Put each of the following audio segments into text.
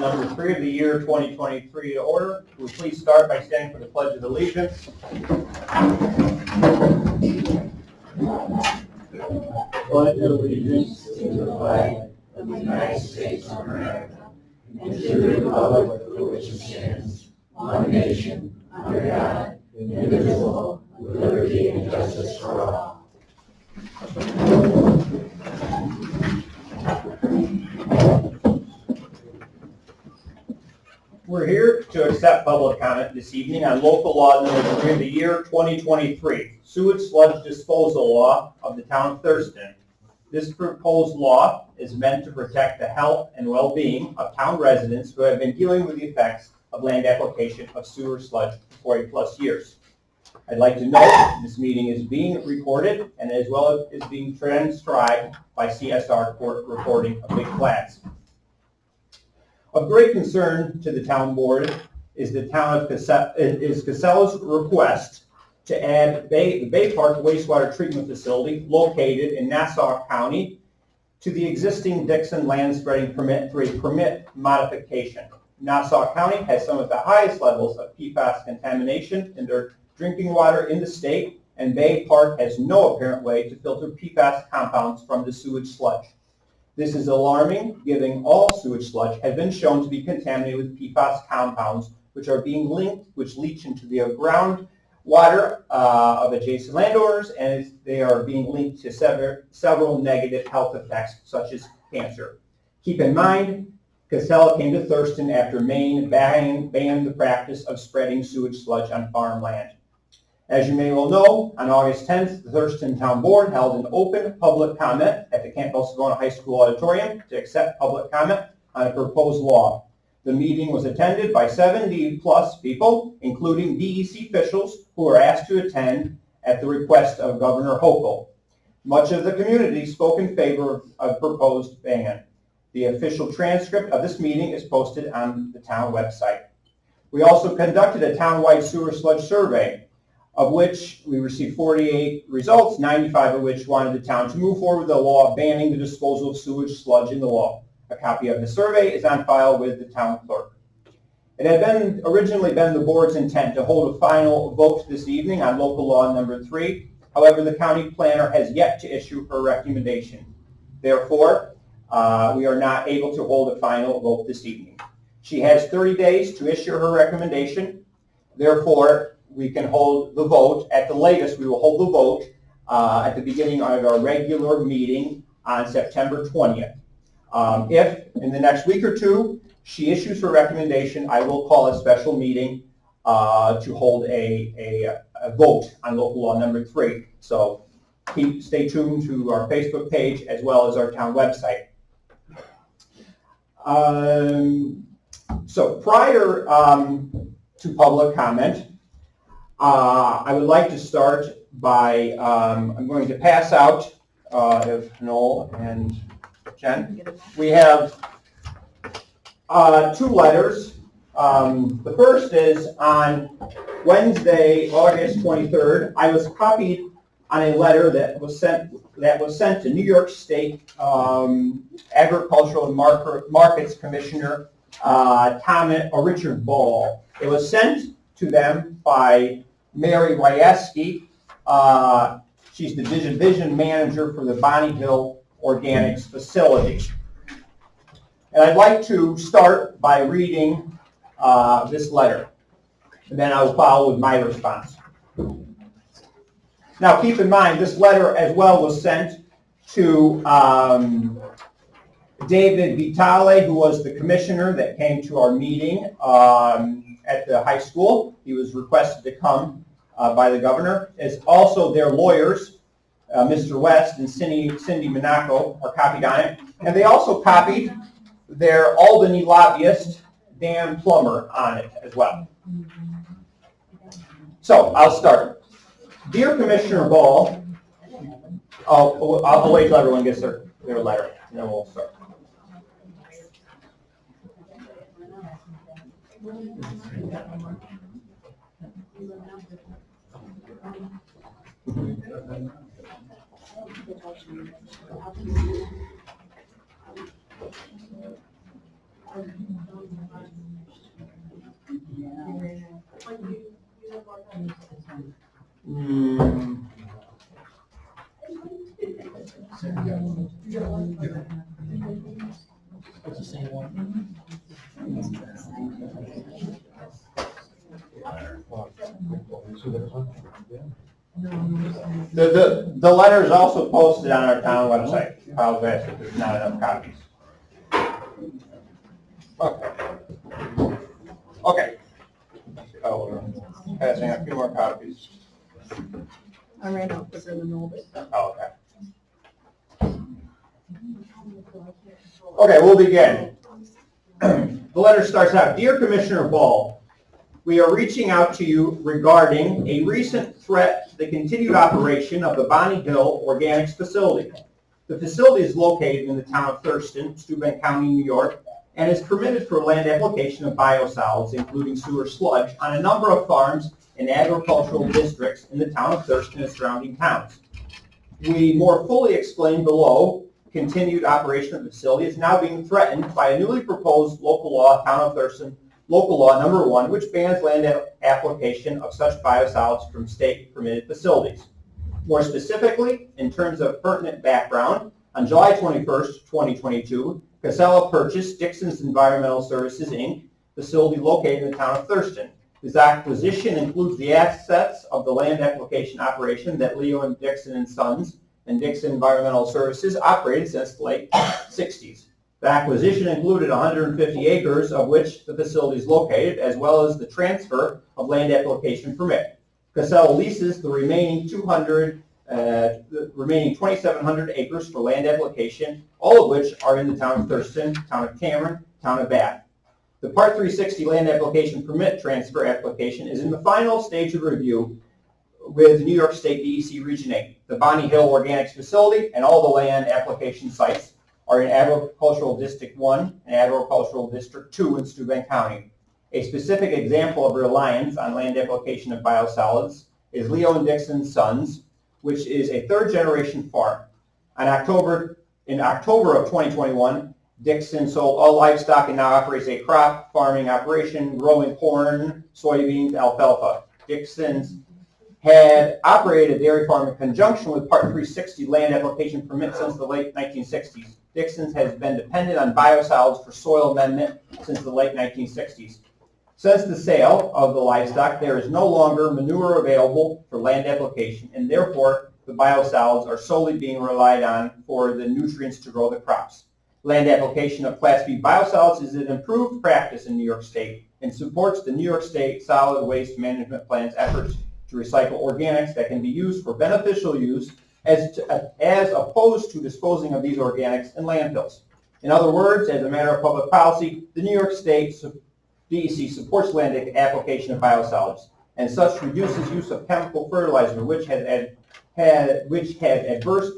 Number 3 of the year 2023 to order. Will you please start by standing for the Pledge of Allegiance? Pledge allegiance to the flag of the United States of America and to the republic for which it stands, one nation, under God, indivisible, with liberty and justice for all. We're here to accept public comment this evening on local law number 3 of the year 2023, sewage sludge disposal law of the town of Thurston. This proposed law is meant to protect the health and well-being of town residents who have been dealing with the effects of land application of sewer sludge for 40+ years. I'd like to note this meeting is being recorded and as well as being transcribed by CSR Court Recording of Big Flats. Of great concern to the town board is the town of Casella's request to add the Bay Park wastewater treatment facility located in Nassau County to the existing Dixon land spreading permit through a permit modification. Nassau County has some of the highest levels of PFAS contamination in their drinking water in the state, and Bay Park has no apparent way to filter PFAS compounds from the sewage sludge. This is alarming, given all sewage sludge has been shown to be contaminated with PFAS compounds, which leach into the groundwater of adjacent landowners, and they are being linked to several negative health effects, such as cancer. Keep in mind, Casella came to Thurston after Maine banned the practice of spreading sewage sludge on farmland. As you may well know, on August 10th, the Thurston Town Board held an open public comment at the Campbell-Savona High School auditorium to accept public comment on a proposed law. The meeting was attended by 70+ people, including DEC officials who were asked to attend at the request of Governor Hochul. Much of the community spoke in favor of proposed ban. The official transcript of this meeting is posted on the town website. We also conducted a town-wide sewer sludge survey, of which we received 48 results, 95 of which wanted the town to move forward with a law banning the disposal of sewage sludge in the law. A copy of the survey is on file with the town clerk. It had originally been the board's intent to hold a final vote this evening on local law number 3. However, the county planner has yet to issue her recommendation. Therefore, we are not able to hold a final vote this evening. She has 30 days to issue her recommendation. Therefore, we can hold the vote. At the latest, we will hold the vote at the beginning of our regular meeting on September 20th. If in the next week or two she issues her recommendation, I will call a special meeting to hold a vote on local law number 3. So stay tuned to our Facebook page as well as our town website. So prior to public comment, I would like to start by, I'm going to pass out, if Noel and Jen, we have 2 letters. The first is on Wednesday, August 23rd. I was copied on a letter that was sent to New York State Agricultural and Markets Commissioner Richard Ball. It was sent to them by Mary Ryaski. She's the division manager for the Bonnie Hill Organics facility. And I'd like to start by reading this letter, and then I will follow with my response. Now keep in mind, this letter as well was sent to David Vitale, who was the commissioner that came to our meeting at the high school. He was requested to come by the governor. As also their lawyers, Mr. West and Cindy Monaco, are copied on it. And they also copied their Albany lobbyist, Dan Plummer, on it as well. So I'll start. Dear Commissioner Ball, I'll wait till everyone gets their letter, and then we'll start. It's the same one. The letter is also posted on our town website. I apologize if there's not enough copies. Okay. Passing a few more copies. I ran out quicker than all this. Oh, okay. Okay, we'll begin. The letter starts out, Dear Commissioner Ball, we are reaching out to you regarding a recent threat to the continued operation of the Bonnie Hill Organics facility. The facility is located in the town of Thurston, Steuben County, New York, and is permitted for land application of biosolids, including sewer sludge, on a number of farms and agricultural districts in the town of Thurston and surrounding towns. We more fully explain below, continued operation of the facility is now being threatened by a newly proposed local law, Town of Thurston, Local Law Number 1, which bans land application of such biosolids from state-permitted facilities. More specifically, in terms of pertinent background, on July 21st, 2022, Casella purchased Dixon's Environmental Services, Inc., facility located in the town of Thurston. This acquisition includes the assets of the land application operation that Leo and Dixon and Sons and Dixon Environmental Services operated since the late 60s. The acquisition included 150 acres of which the facility is located, as well as the transfer of land application permit. Casella leases the remaining 2,700 acres for land application, all of which are in the town of Thurston, town of Cameron, town of Bath. The Part 360 land application permit transfer application is in the final stage of review with New York State DEC Region 8. The Bonnie Hill Organics facility and all the land application sites are in Agricultural District 1 and Agricultural District 2 in Steuben County. A specific example of reliance on land application of biosolids is Leo and Dixon Sons, which is a third-generation farm. In October of 2021, Dixon sold all livestock and now operates a crop farming operation growing corn, soybeans, alfalfa. Dixon's had operated a dairy farm in conjunction with Part 360 land application permit since the late 1960s. Dixon's has been dependent on biosolids for soil amendment since the late 1960s. Since the sale of the livestock, there is no longer manure available for land application, and therefore the biosolids are solely being relied on for the nutrients to grow the crops. Land application of Class B biosolids is an improved practice in New York State and supports the New York State Solid Waste Management Plan's efforts to recycle organics that can be used for beneficial use as opposed to disposing of these organics in landfills. In other words, as a matter of public policy, the New York State DEC supports land application of biosolids, and such reduces use of chemical fertilizer, which has adverse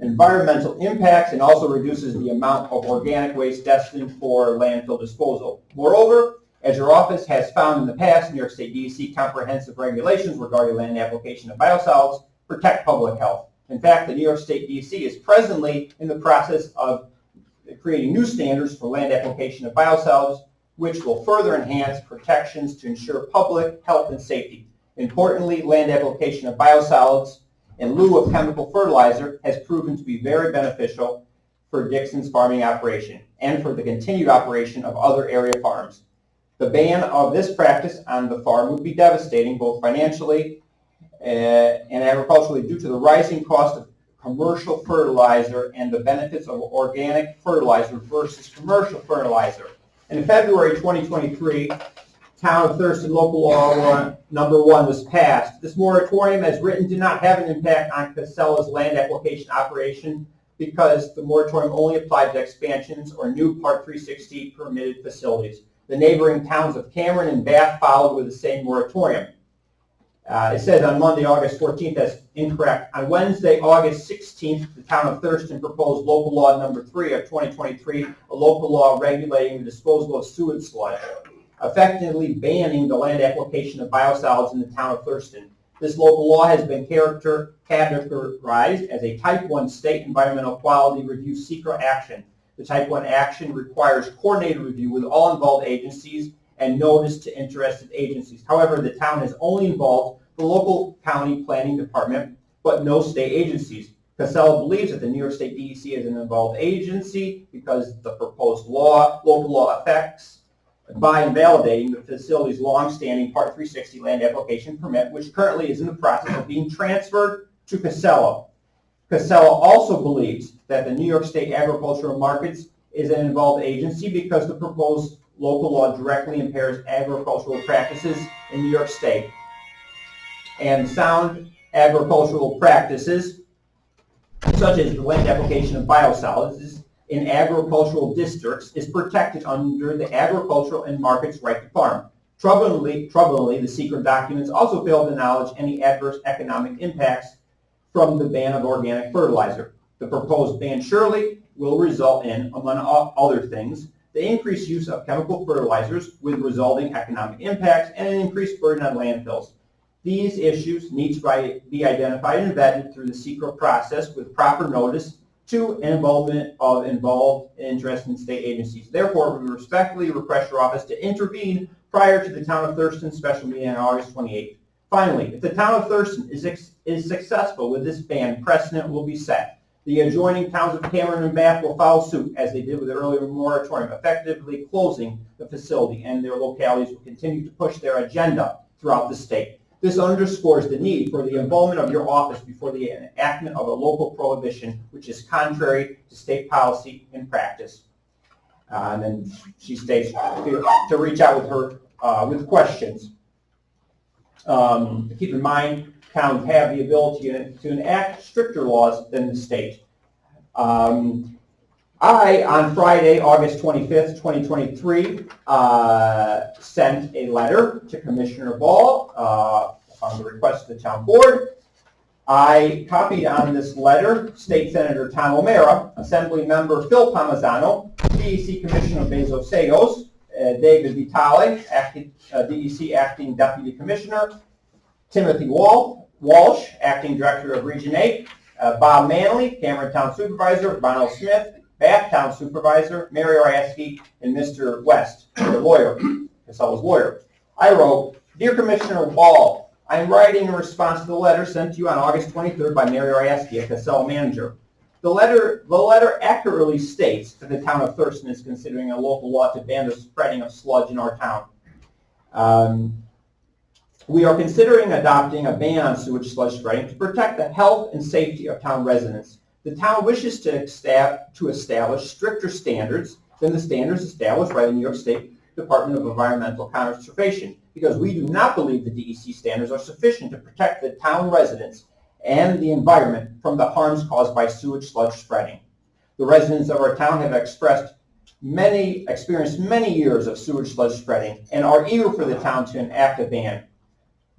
environmental impacts and also reduces the amount of organic waste destined for landfill disposal. Moreover, as your office has found in the past, New York State DEC comprehensive regulations regarding land application of biosolids protect public health. In fact, the New York State DEC is presently in the process of creating new standards for land application of biosolids, which will further enhance protections to ensure public health and safety. Importantly, land application of biosolids in lieu of chemical fertilizer has proven to be very beneficial for Dixon's farming operation and for the continued operation of other area farms. The ban of this practice on the farm would be devastating both financially and agriculturally due to the rising cost of commercial fertilizer and the benefits of organic fertilizer versus commercial fertilizer. In February 2023, Town of Thurston Local Law Number 1 was passed. This moratorium, as written, did not have an impact on Casella's land application operation because the moratorium only applied to expansions or new Part 360 permitted facilities. The neighboring towns of Cameron and Bath followed with the same moratorium. It says on Monday, August 14th, that's incorrect. On Wednesday, August 16th, the Town of Thurston proposed Local Law Number 3 of 2023, a local law regulating the disposal of sewage sludge, effectively banning the land application of biosolids in the Town of Thurston. This local law has been categorized as a Type 1 State Environmental Quality Review SECRA action. The Type 1 action requires coordinated review with all involved agencies and notice to interested agencies. However, the town has only involved the local county planning department, but no state agencies. Casella believes that the New York State DEC is an involved agency because the proposed local law affects by invalidating the facility's long-standing Part 360 land application permit, which currently is in the process of being transferred to Casella. Casella also believes that the New York State Agricultural Markets is an involved agency because the proposed local law directly impairs agricultural practices in New York State. And sound agricultural practices, such as the land application of biosolids in agricultural districts, is protected under the Agricultural and Markets Right to Farm. Troublingly, the secret documents also fail to acknowledge any adverse economic impacts from the ban of organic fertilizer. The proposed ban surely will result in, among other things, the increased use of chemical fertilizers with resulting economic impacts and an increased burden on landfills. These issues need to be identified and vetted through the secret process with proper notice to involvement of involved interest in state agencies. Therefore, we respectfully request your office to intervene prior to the Town of Thurston special meeting on August 28th. Finally, if the Town of Thurston is successful with this ban, precedent will be set. The adjoining towns of Cameron and Bath will follow suit, as they did with the earlier moratorium, effectively closing the facility, and their localities will continue to push their agenda throughout the state. This underscores the need for the involvement of your office before the enactment of a local prohibition, which is contrary to state policy and practice. And then she states to reach out with her with questions. Keep in mind, towns have the ability to enact stricter laws than the state. I, on Friday, August 25th, 2023, sent a letter to Commissioner Ball on the request of the town board. I copied on this letter State Senator Tom O'Mara, Assembly Member Phil Palmisano, DEC Commissioner Bezos Sagos, David Vitale, DEC Acting Deputy Commissioner, Timothy Walsh, Acting Director of Region 8, Bob Manley, Cameron Town Supervisor, Ronald Smith, Bath Town Supervisor, Mary Oraski, and Mr. West, the lawyer, Casella's lawyer. I wrote, Dear Commissioner Ball, I'm writing in response to the letter sent to you on August 23rd by Mary Oraski, a Casella manager. The letter accurately states that the town of Thurston is considering a local law to ban the spreading of sludge in our town. We are considering adopting a ban on sewage sludge spreading to protect the health and safety of town residents. The town wishes to establish stricter standards than the standards established by the New York State Department of Environmental Conservation, because we do not believe the DEC standards are sufficient to protect the town residents and the environment from the harms caused by sewage sludge spreading. The residents of our town have experienced many years of sewage sludge spreading and are eager for the town to enact a ban.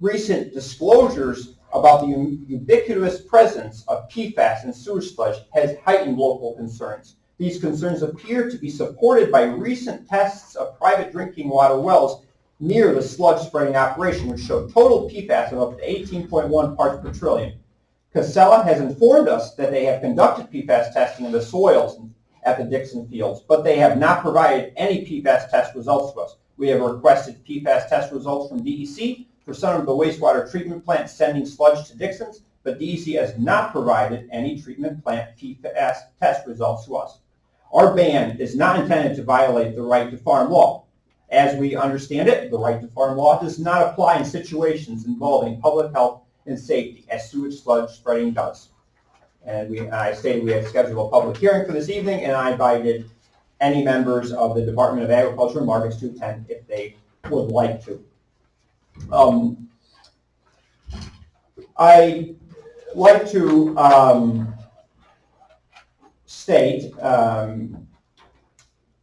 Recent disclosures about the ubiquitous presence of PFAS in sewage sludge has heightened local concerns. These concerns appear to be supported by recent tests of private drinking water wells near the sludge spreading operation, which showed total PFAS of up to 18.1 parts per trillion. Casella has informed us that they have conducted PFAS testing in the soils at the Dixon fields, but they have not provided any PFAS test results to us. We have requested PFAS test results from DEC for some of the wastewater treatment plants sending sludge to Dixon's, but DEC has not provided any treatment plant PFAS test results to us. Our ban is not intended to violate the right to farm law. As we understand it, the right to farm law does not apply in situations involving public health and safety, as sewage sludge spreading does. And I stated we had scheduled a public hearing for this evening, and I invited any members of the Department of Agriculture and Markets to attend if they would like to. I like to state,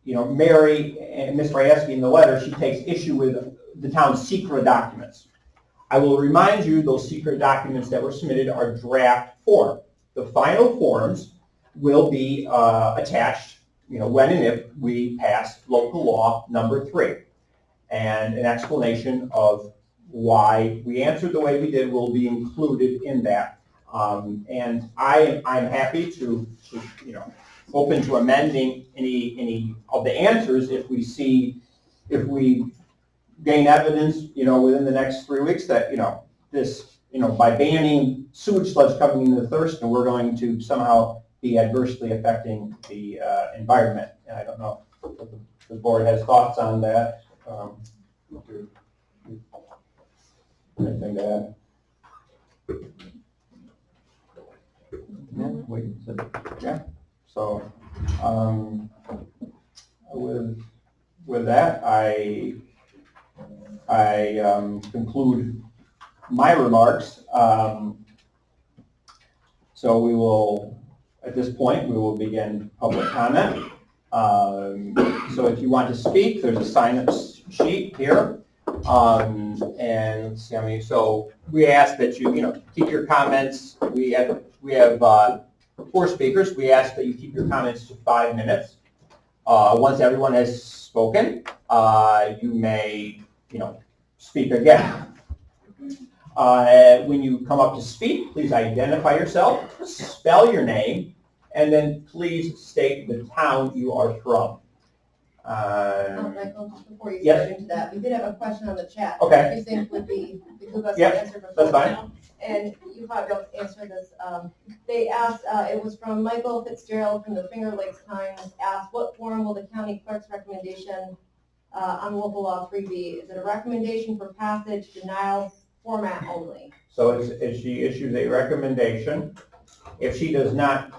Mary and Ms. Oraski in the letter, she takes issue with the town's secret documents. I will remind you those secret documents that were submitted are draft form. The final forms will be attached, when and if we pass local law number 3. And an explanation of why we answered the way we did will be included in that. And I'm happy to open to amending any of the answers if we gain evidence, within the next 3 weeks that, by banning sewage sludge coming into Thurston, we're going to somehow be adversely affecting the environment. And I don't know if the board has thoughts on that. Anything to add? Yeah. So, with that, I conclude my remarks. So we will, at this point, we will begin public comment. So if you want to speak, there's a sign-up sheet here. And let's see how many. So we ask that you, keep your comments. We have 4 speakers. We ask that you keep your comments to 5 minutes. Once everyone has spoken, you may, speak again. When you come up to speak, please identify yourself, spell your name, and then please state the town you are from. Michael, just before you Yes. start into that, we did have a question on the chat. Okay. That you think would be behoove us to Yep, answer before. that's fine. And you probably don't answer this. They asked, it was from Michael Fitzgerald from the Finger Lakes Times, asked, what form will the county clerk's recommendation on local law 3B? Is it a recommendation for passage, denial, format only? So if she issues a recommendation, if she does not,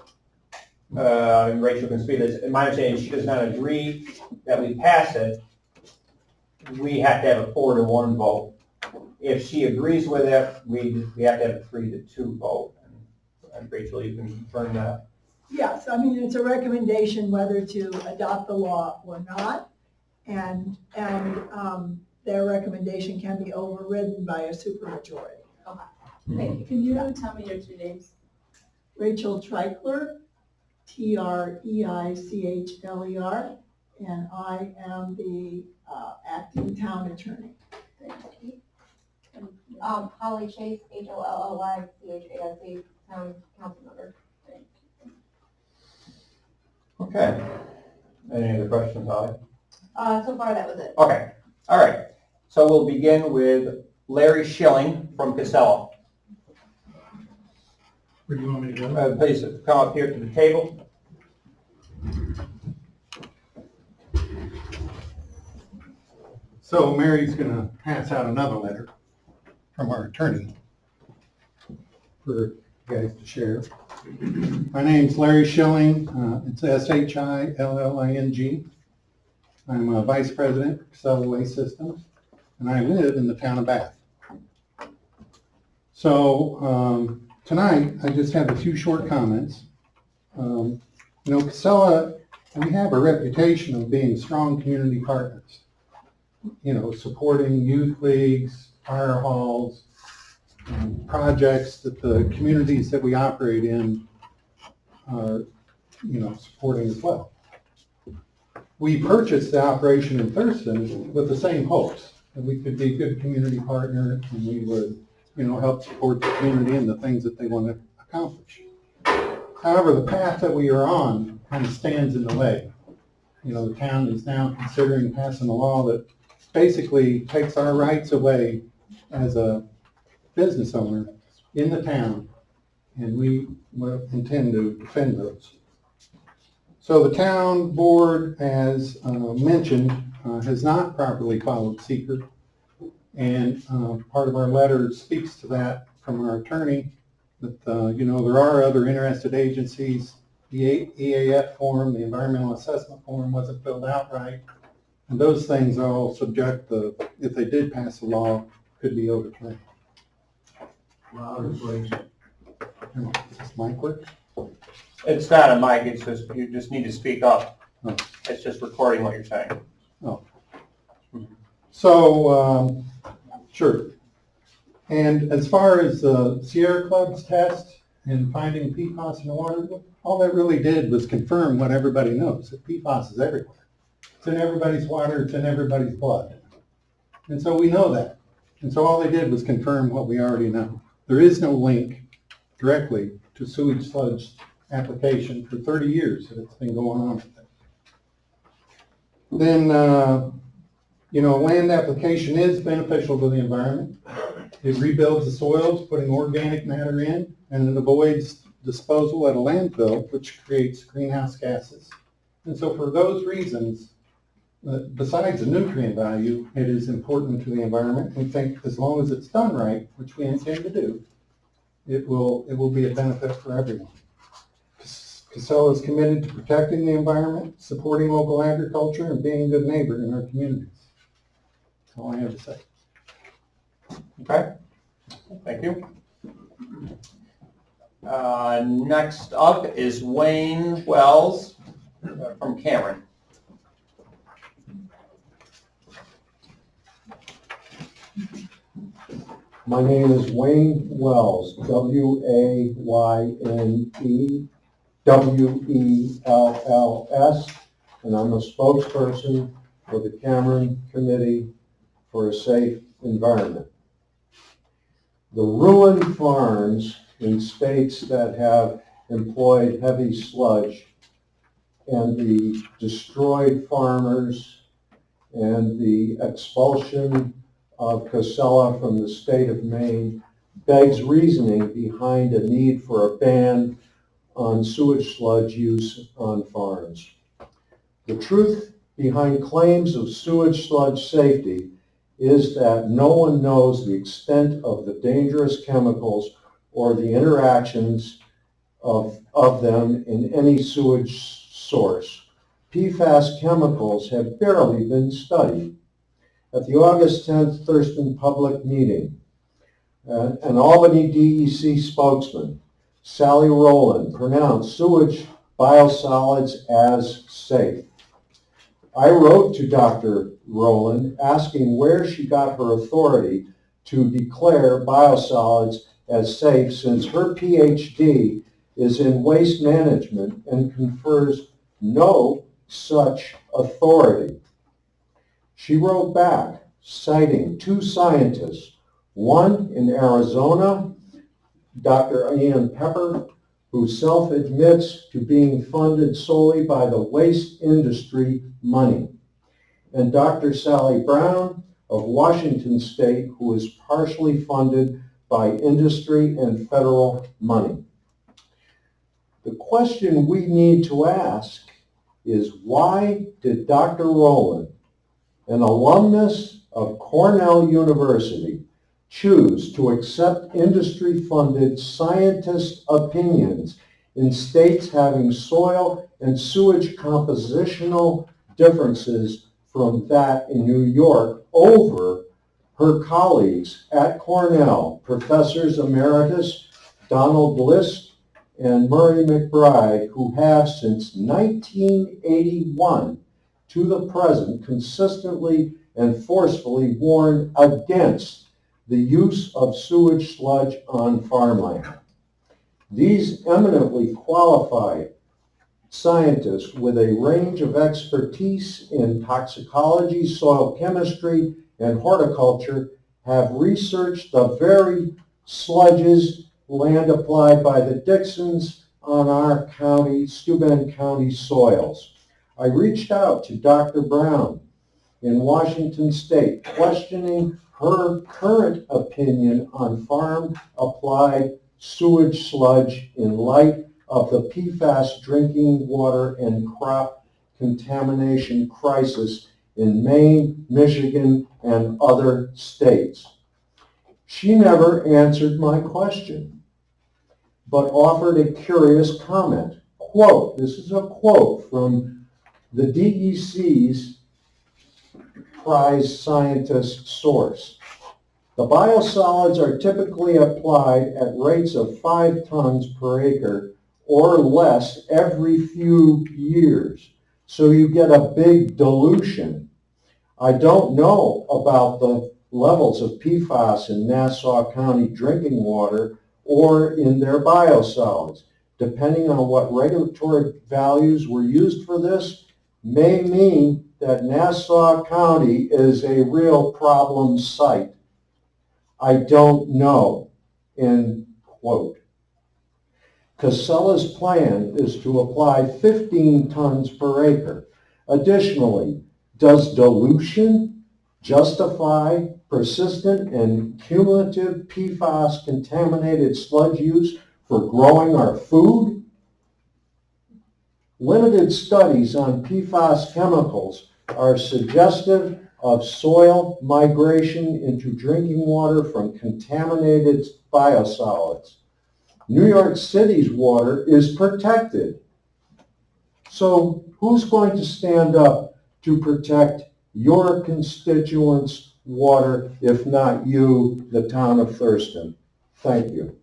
and Rachel can speak this, in my understanding, if she does not agree that we pass it, we have to have a 4-to-1 vote. If she agrees with it, we have to have a 3-to-2 vote. And Rachel, you can confirm that. Yes, I mean, it's a recommendation whether to adopt the law or not, and their recommendation can be overridden by a supermajority. Thank you. Can you tell me your 2 names? Rachel Treichler, Treicheder, and I am the acting town attorney. Thank you. Holly Chase, HOLLYCHASE, town council member. Thank you. Okay. Any other questions, Holly? So far, that was it. Okay. All right. So we'll begin with Larry Schilling from Casella. Where do you want me to go? Please come up here to the table. So Mary's going to pass out another letter from our attorney for you guys to share. My name's Larry Schilling. It's Shilling. I'm a vice president for Casella Waste Systems, and I live in the town of Bath. So tonight, I just have a few short comments. Casella, we have a reputation of being strong community partners. Supporting youth leagues, fire halls, projects that the communities that we operate in are, supporting as well. We purchased the operation in Thurston with the same hopes, that we could be a good community partner and we would, help support the community and the things that they want to accomplish. However, the path that we are on kind of stands in the way. The town is now considering passing a law that basically takes our rights away as a business owner in the town, and we intend to defend those. So the town board, as mentioned, has not properly followed seeker, and part of our letter speaks to that from our attorney, that there are other interested agencies. The EAF form, the environmental assessment form, wasn't filled out right. And those things are all subject to, if they did pass a law, could be overturned. Is this mic work? It's not a mic, it's just, you just need to speak up. Oh. It's just recording what you're saying. Oh. So, sure. And as far as the Sierra Club's test and finding PFAS in the water, all that really did was confirm what everybody knows, that PFAS is everywhere. It's in everybody's water, it's in everybody's blood. And so we know that. And so all they did was confirm what we already know. There is no link directly to sewage sludge application for 30 years that it's been going on with it. Then, land application is beneficial to the environment. It rebuilds the soils, putting organic matter in, and it avoids disposal at a landfill, which creates greenhouse gases. And so for those reasons, besides the nutrient value, it is important to the environment. We think as long as it's done right, which we intend to do, it will be a benefit for everyone. Casella is committed to protecting the environment, supporting local agriculture, and being a good neighbor in our communities. That's all I have to say. Okay, thank you. Next up is Wayne Wells from Cameron. My name is Wayne Wells, W-A-Y-N-E-W-E-L-L-S, and I'm a spokesperson for the Cameron Committee for a Safe Environment. The ruined farms in states that have employed heavy sludge and the destroyed farmers and the expulsion of Casella from the state of Maine begs reasoning behind a need for a ban on sewage sludge use on farms. The truth behind claims of sewage sludge safety is that no one knows the extent of the dangerous chemicals or the interactions of them in any sewage source. PFAS chemicals have barely been studied. At the August 10th Thurston public meeting, an Albany DEC spokesman, Sally Rowland, pronounced sewage biosolids as safe. I wrote to Dr. Rowland asking where she got her authority to declare biosolids as safe, since her PhD is in waste management and confers no such authority. She wrote back, citing two scientists, one in Arizona, Dr. Ian Pepper, who self-admits to being funded solely by the waste industry money, and Dr. Sally Brown of Washington State, who is partially funded by industry and federal money. The question we need to ask is, why did Dr. Rowland, an alumnus of Cornell University, choose to accept industry-funded scientist opinions in states having soil and sewage compositional differences from that in New York over her colleagues at Cornell, Professors Emeritus Donald List and Murray McBride, who have since 1981 to the present consistently and forcefully warned against the use of sewage sludge on farmland. These eminently qualified scientists with a range of expertise in toxicology, soil chemistry, and horticulture have researched the very sludges land applied by the Dixons on our county, Steuben County soils. I reached out to Dr. Brown in Washington State, questioning her current opinion on farm-applied sewage sludge in light of the PFAS drinking water and crop contamination crisis in Maine, Michigan, and other states. She never answered my question, but offered a curious comment. Quote, this is a quote from the DEC's prize scientist source. The biosolids are typically applied at rates of 5 tons per acre or less every few years, so you get a big dilution. I don't know about the levels of PFAS in Nassau County drinking water or in their biosolids. Depending on what regulatory values were used for this, may mean that Nassau County is a real problem site. I don't know, end quote. Casella's plan is to apply 15 tons per acre. Additionally, does dilution justify persistent and cumulative PFAS contaminated sludge use for growing our food? Limited studies on PFAS chemicals are suggestive of soil migration into drinking water from contaminated biosolids. New York City's water is protected. So who's going to stand up to protect your constituents' water, if not you, the town of Thurston? Thank you.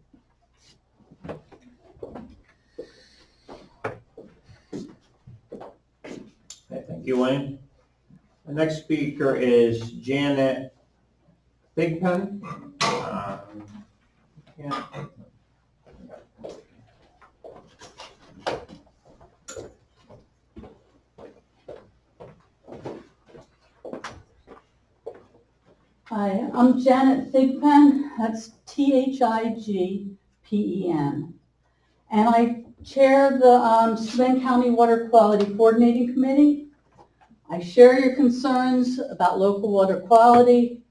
Okay, thank you, Wayne. The next speaker is Janet Thigpen. Yeah. Hi, I'm Janet Thigpen, that's Thigpen, and I chair the Steuben County Water Quality Coordinating Committee. I share your concerns about local water quality.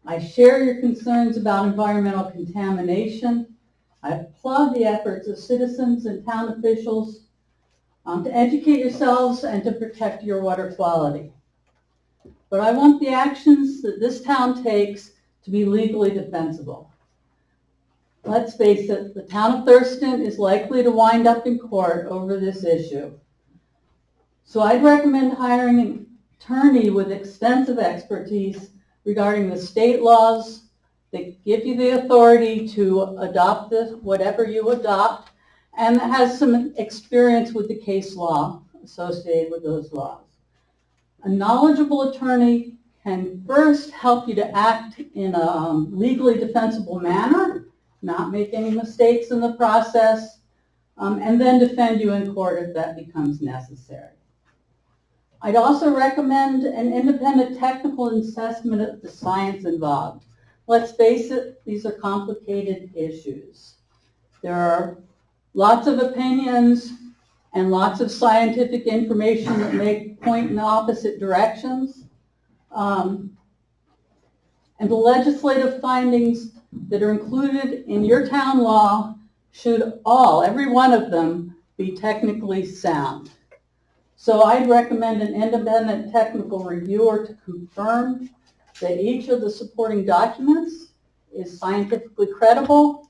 I share your concerns about environmental contamination. I applaud the efforts of citizens and town officials to educate yourselves and to protect your water quality. But I want the actions that this town takes to be legally defensible. Let's face it, the town of Thurston is likely to wind up in court over this issue. So I'd recommend hiring an attorney with extensive expertise regarding the state laws that give you the authority to adopt this, whatever you adopt, and that has some experience with the case law associated with those laws. A knowledgeable attorney can first help you to act in a legally defensible manner, not make any mistakes in the process, and then defend you in court if that becomes necessary. I'd also recommend an independent technical assessment of the science involved. Let's face it, these are complicated issues. There are lots of opinions and lots of scientific information that may point in opposite directions. And the legislative findings that are included in your town law should all, every one of them, be technically sound. So I'd recommend an independent technical reviewer to confirm that each of the supporting documents is scientifically credible,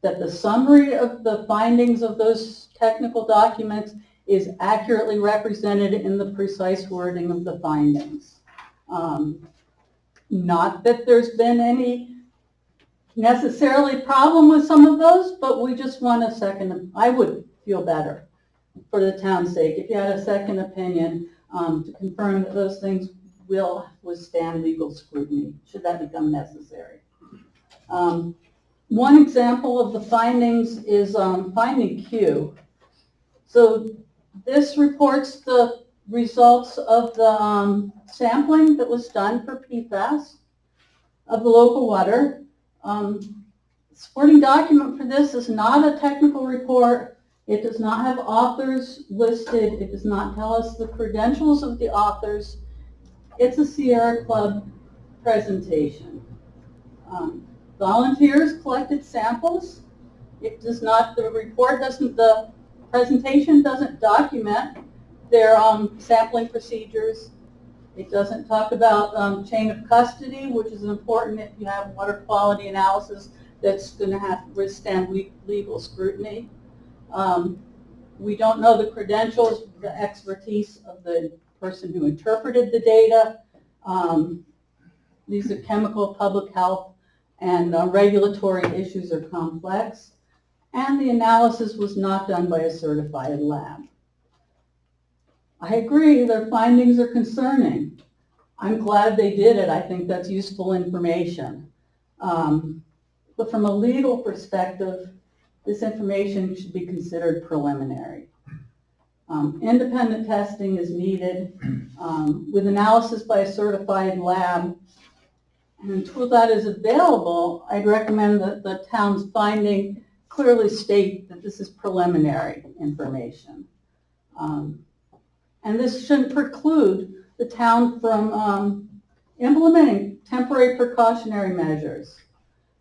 that the summary of the findings of those technical documents is accurately represented in the precise wording of the findings. Not that there's been any necessarily problem with some of those, but we just want a second. I would feel better for the town's sake if you had a second opinion to confirm that those things will withstand legal scrutiny, should that become necessary. One example of the findings is finding Q. So this reports the results of the sampling that was done for PFAS of the local water. Supporting document for this is not a technical report. It does not have authors listed. It does not tell us the credentials of the authors. It's a Sierra Club presentation. Volunteers collected samples. It does not, the presentation doesn't document their sampling procedures. It doesn't talk about chain of custody, which is important if you have water quality analysis that's going to have to withstand legal scrutiny. We don't know the credentials, the expertise of the person who interpreted the data. These are chemical, public health, and regulatory issues are complex. And the analysis was not done by a certified lab. I agree, their findings are concerning. I'm glad they did it. I think that's useful information. But from a legal perspective, this information should be considered preliminary. Independent testing is needed with analysis by a certified lab. And until that is available, I'd recommend that the town's finding clearly state that this is preliminary information. And this shouldn't preclude the town from implementing temporary precautionary measures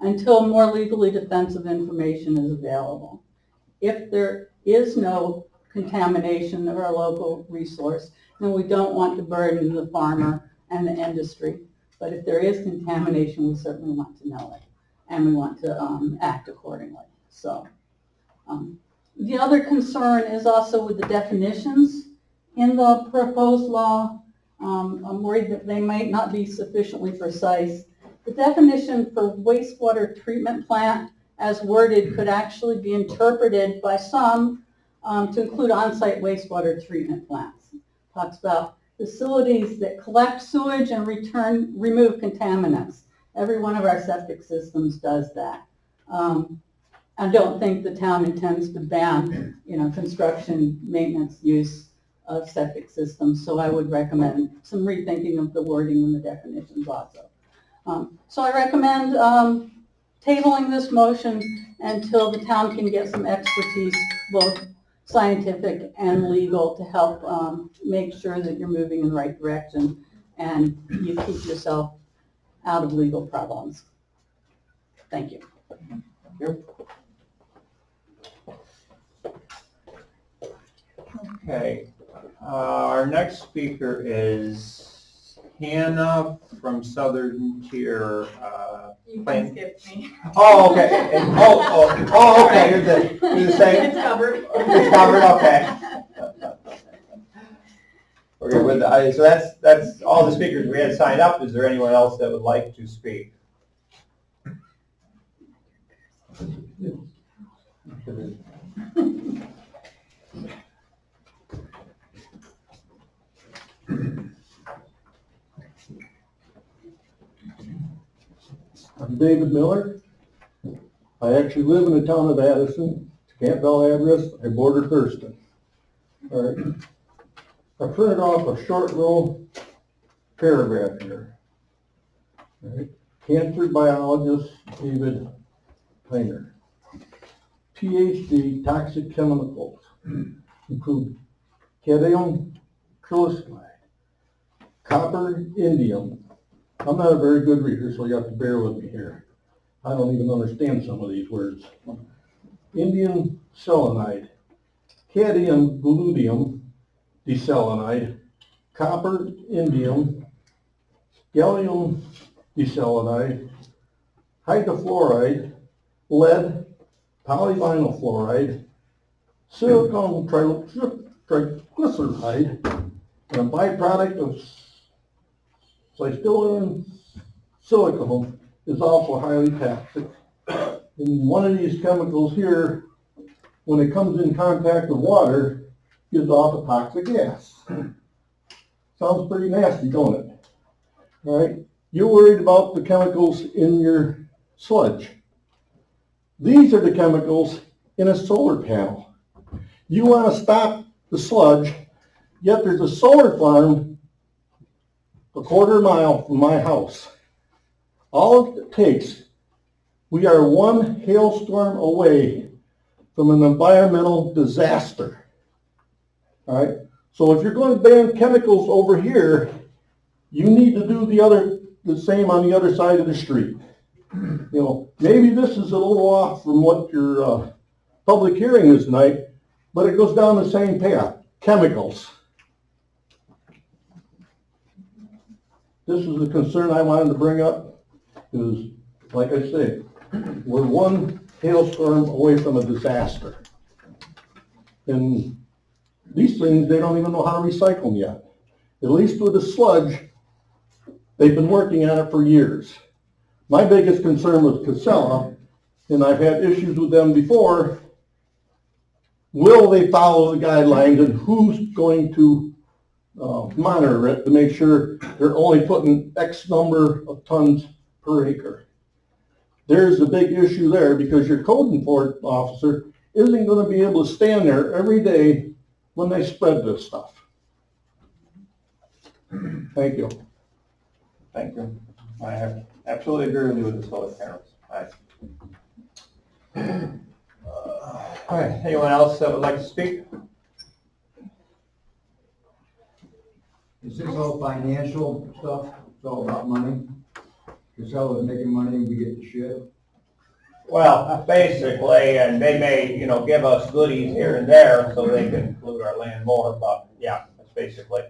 until more legally defensive information is available. If there is no contamination of our local resource, then we don't want to burden the farmer and the industry. But if there is contamination, we certainly want to know it, and we want to act accordingly. So the other concern is also with the definitions in the proposed law. I'm worried that they might not be sufficiently precise. The definition for wastewater treatment plant as worded could actually be interpreted by some to include on-site wastewater treatment plants. Talks about facilities that collect sewage and remove contaminants. Every one of our septic systems does that. I don't think the town intends to ban, construction, maintenance, use of septic systems, so I would recommend some rethinking of the wording and the definitions also. So I recommend tabling this motion until the town can get some expertise, both scientific and legal, to help make sure that you're moving in the right direction and you keep yourself out of legal problems. Thank you. Okay, our next speaker is Hannah from Southern Tier. You Plan- can skip me. Oh, okay. Okay. You're the same. It's covered. It's covered. Okay. Okay. So that's all the speakers we had signed up. Is there anyone else that would like to speak? I'm David Miller. I actually live in the town of Addison. Campbell address, I border Thurston. All right. I printed off a short little paragraph here. All right. Cancer biologist David Kleiner. PhD toxic chemicals include cadmium acrylate, copper indium. I'm not a very good reader, so you have to bear with me here. I don't even understand some of these words. Indium selenide, cadmium gludium deselenide, copper indium, gallium deselenide, hydrofluoride, lead, polyvinyl fluoride, silicon triglyceride, and a byproduct of Cystolin silicone is also highly toxic. And one of these chemicals here, when it comes in contact with water, gives off a toxic gas. Sounds pretty nasty, don't it? All right. You're worried about the chemicals in your sludge. These are the chemicals in a solar panel. You want to stop the sludge, yet there's a solar farm a quarter mile from my house. All it takes, we are one hailstorm away from an environmental disaster. All right. So if you're going to ban chemicals over here, you need to do the same on the other side of the street. Maybe this is a little off from what your public hearing is tonight, but it goes down the same path. Chemicals. This is the concern I wanted to bring up, is, like I say, we're one hailstorm away from a disaster. And these things, they don't even know how to recycle them yet. At least with the sludge, they've been working on it for years. My biggest concern was Casella, and I've had issues with them before. Will they follow the guidelines, and who's going to monitor it to make sure they're only putting X number of tons per acre? There's a big issue there, because your code enforcement officer isn't going to be able to stand there every day when they spread this stuff. Thank you. Thank you. I absolutely agree with you with the solar panels. All right, anyone else that would like to speak? Is this all financial stuff? It's all about money? Casella's making money and we get the shit? Well, basically, and they may, give us goodies here and there so they can pollute our land more, but yeah, that's basically,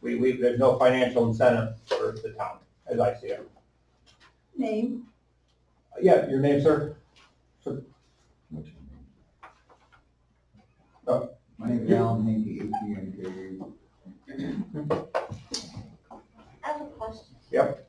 there's no financial incentive for the town, as I see it. Name? Yeah, your name, sir? My name's Alan Hanky, ATNK. I have a question. Yep.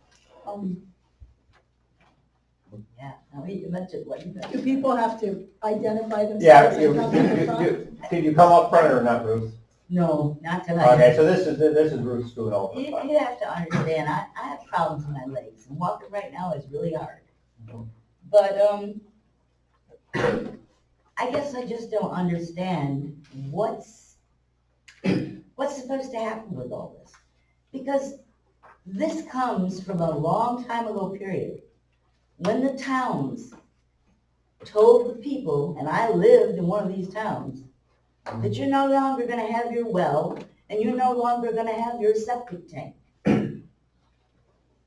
Yeah, now you mentioned what you Do mentioned. people have to identify Yeah, themselves? and come to the front? did you come up front or not, Ruth? No, not tonight. Okay, so this is Ruth Schoonover. You have to understand, I have problems with my legs, and walking right now is really hard. But, I guess I just don't understand what's supposed to happen with all this. Because this comes from a long time ago period, when the towns told the people, and I lived in one of these towns, that you're no longer gonna have your well, and you're no longer gonna have your septic tank.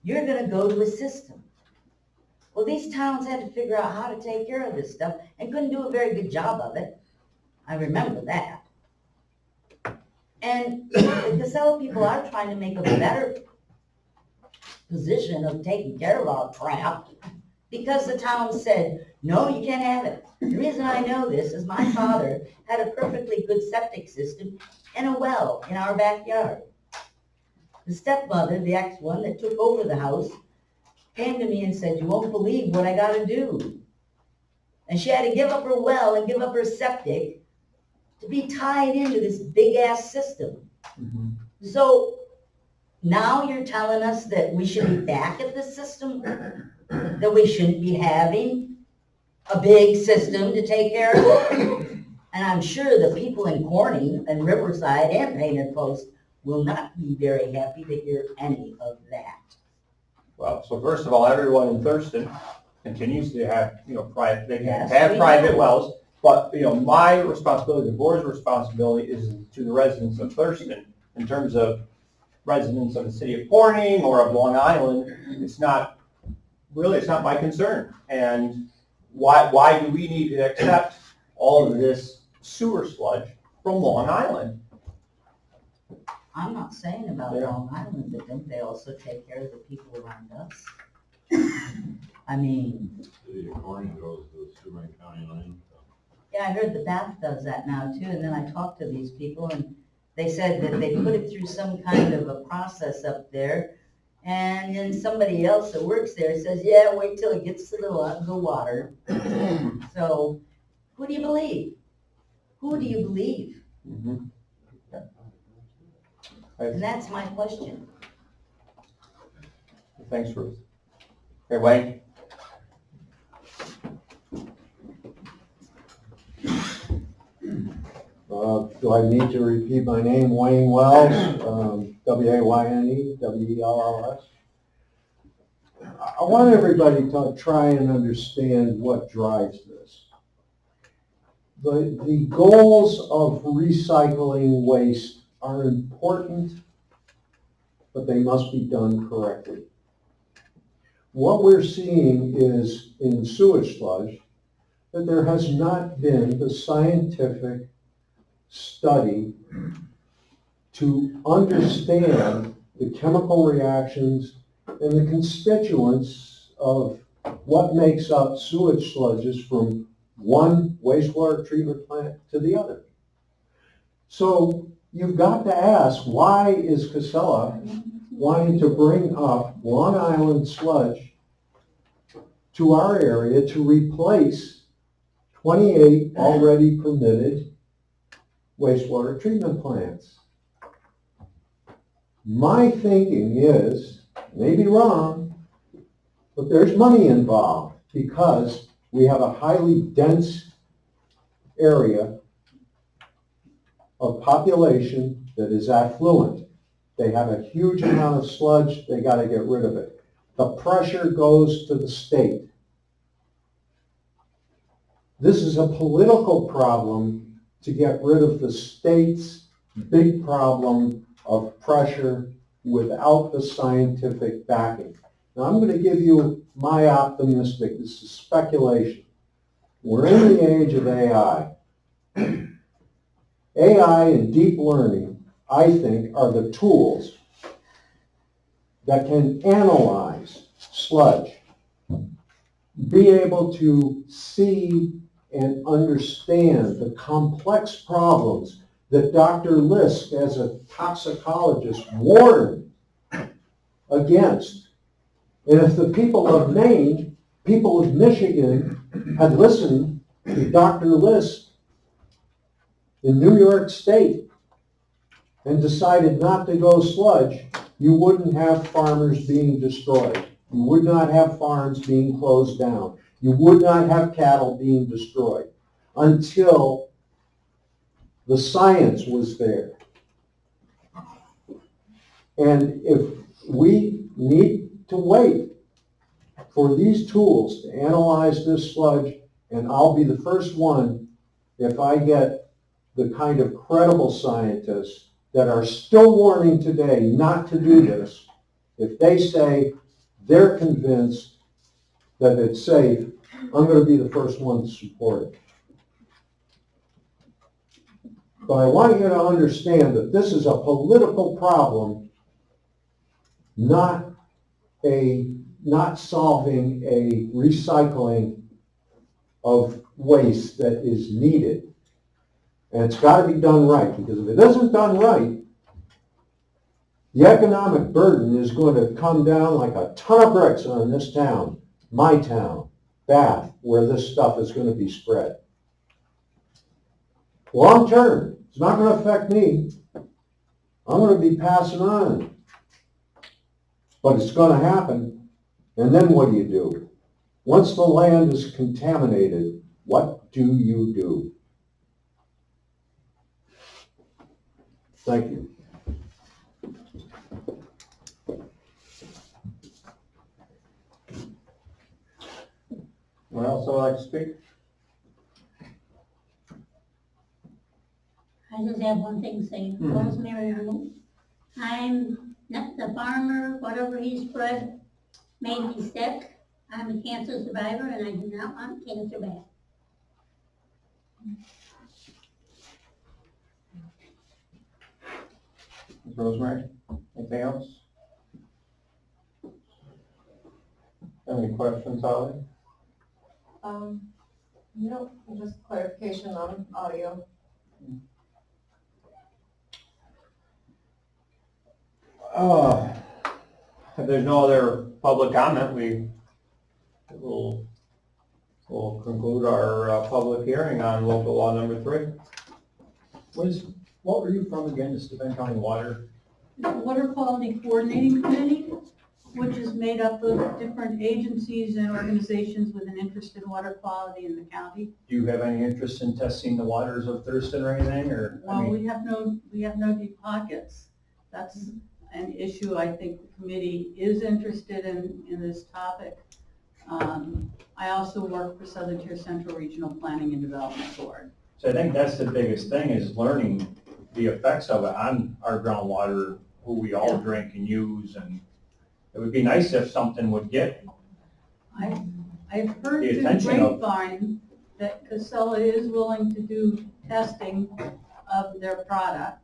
You're gonna go to a system. Well, these towns had to figure out how to take care of this stuff, and couldn't do a very good job of it. I remember that. And the Casella people are trying to make a better position of taking care of our crap, because the town said, no, you can't have it. The reason I know this is my father had a perfectly good septic system and a well in our backyard. The stepmother, the ex-one that took over the house, came to me and said, you won't believe what I gotta do. And she had to give up her well and give up her septic to be tied into this big-ass system. So now you're telling us that we should be back at the system? That we shouldn't be having a big system to take care of? And I'm sure the people in Corning and Riverside and Painted Post will not be very happy to hear any of that. Well, so first of all, everyone in Thurston continues to have, private, they can Yes, have we private do. wells, but, my responsibility, the board's responsibility is to the residents of Thurston. In terms of residents of the city of Corning or of Long Island, it's not my concern. And why do we need to accept all of this sewer sludge from Long Island? I'm not saying about Yeah. Long Island, but don't they also take care of the people around us? I mean, City of Corning goes to the Summit County line. yeah, I heard the Bath does that now too, and then I talked to these people and they said that they put it through some kind of a process up there. And then somebody else that works there says, yeah, wait till it gets to the water. So, who do you believe? Who do you believe? And that's my question. Thanks, Ruth. Okay, Wayne? Do I need to repeat my name? Wayne Wells, Wayne, Wells. I want everybody to try and understand what drives this. The goals of recycling waste are important, but they must be done correctly. What we're seeing is in sewage sludge that there has not been the scientific study to understand the chemical reactions and the constituents of what makes up sewage sludges from one wastewater treatment plant to the other. So you've got to ask, why is Casella wanting to bring up Long Island sludge to our area to replace 28 already permitted wastewater treatment plants? My thinking is, maybe wrong, but there's money involved because we have a highly dense area of population that is affluent. They have a huge amount of sludge, they got to get rid of it. The pressure goes to the state. This is a political problem to get rid of the state's big problem of pressure without the scientific backing. Now, I'm going to give you my optimistic, this is speculation. We're in the age of AI. AI and deep learning, I think, are the tools that can analyze sludge, be able to see and understand the complex problems that Dr. Lisk, as a toxicologist, warned against. And if the people of Maine, people of Michigan, had listened to Dr. Lisk in New York State and decided not to go sludge, you wouldn't have farmers being destroyed. You would not have farms being closed down. You would not have cattle being destroyed until the science was there. And if we need to wait for these tools to analyze this sludge, and I'll be the first one if I get the kind of credible scientists that are still warning today not to do this, if they say they're convinced that it's safe, I'm going to be the first one to support it. But I want you to understand that this is a political problem, not solving a recycling of waste that is needed. And it's got to be done right, because if it isn't done right, the economic burden is going to come down like a ton of bricks on this town, my town, Bath, where this stuff is going to be spread. Long term, it's not going to affect me. I'm going to be passing on. But it's going to happen. And then what do you do? Once the land is contaminated, what do you do? Thank you. Anyone else would like to speak? I just have one thing to say. Rosemary Arnold. I'm not the farmer, whatever he spread made me sick. I'm a cancer survivor and I do not want cancer back. Ms. Rosemary, anything else? Any questions, Holly? No, just clarification on audio. If there's no other public comment, we'll conclude our public hearing on local law number 3. What were you from again, the Steuben County Water? The Water Quality Coordinating Committee, which is made up of different agencies and organizations with an interest in water quality in the county. Do you have any interest in testing the waters of Thurston or anything, or? Well, we have no deep pockets. That's an issue I think the committee is interested in this topic. I also work for Southern Tier Central Regional Planning and Development Board. So I think that's the biggest thing, is learning the effects of it on our groundwater, who we all drink and use, and it would be nice if something would get. I've heard The through the attention of- grapevine that Casella is willing to do testing of their product.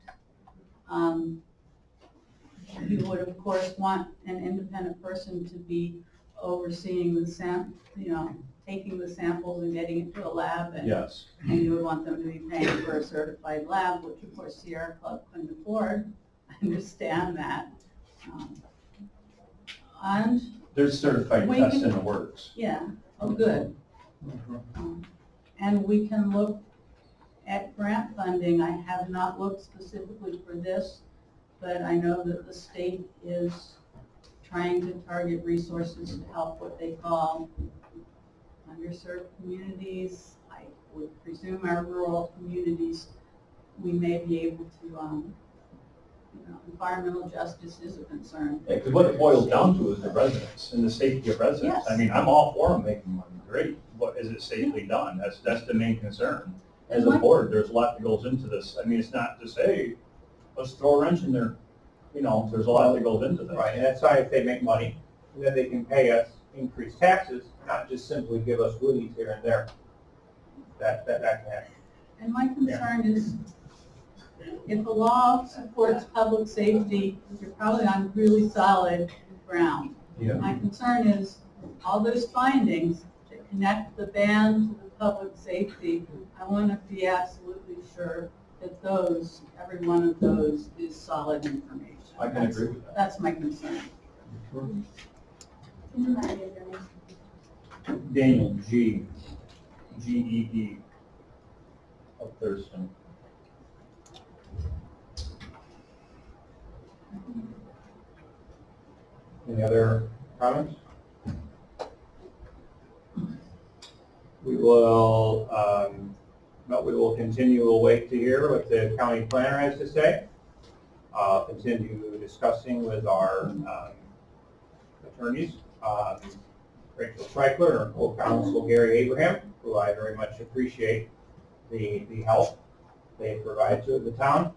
You would, of course, want an independent person to be overseeing the taking the samples and getting it to a lab. Yes. And you would want them to be paying for a certified lab, which of course Sierra Club couldn't afford. I understand that. And, There's certified We tests can- in the works. yeah, oh, good. And we can look at grant funding. I have not looked specifically for this, but I know that the state is trying to target resources to help what they call underserved communities. I would presume our rural communities, we may be able to environmental justice is a concern. Because what it boils down to is the residents and the safety of residents. I Yes. mean, I'm all for them making money, great, but is it safely done? That's the main concern. As a And board, there's a lot that goes into this. I mean, it's not just, hey, let's throw a wrench in there. You know, there's a lot that goes into this. Right, and that's why if they make money, then they can pay us increased taxes, not just simply give us goodies here and there. That can happen. And my concern is, if the law supports public safety, you're probably on really solid ground. Yeah. My concern is, all those findings that connect the ban to the public safety, I want to be absolutely sure that those, every one of those is solid information. I can agree with that. That's my concern. Can you remind me of your name? Daniel G.E.E. of Thurston. Any other comments? We will, but we will continue, we'll wait to hear what the county planner has to say. Continue discussing with our attorneys, Rachel Streichler and co-counsel Gary Abraham, who I very much appreciate the help they provide to the town.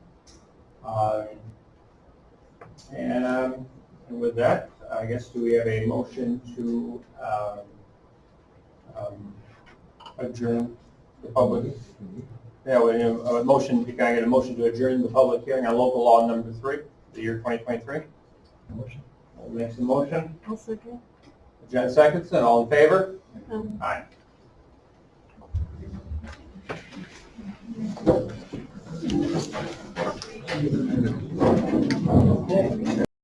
And with that, I guess, do we have a motion to adjourn the public? Yeah, we have a motion, can I get a motion to adjourn the public hearing on local law number 3, the year 2023? Motion. Who makes the motion? I'll second. Jen seconds, and all in favor? Um, Aye.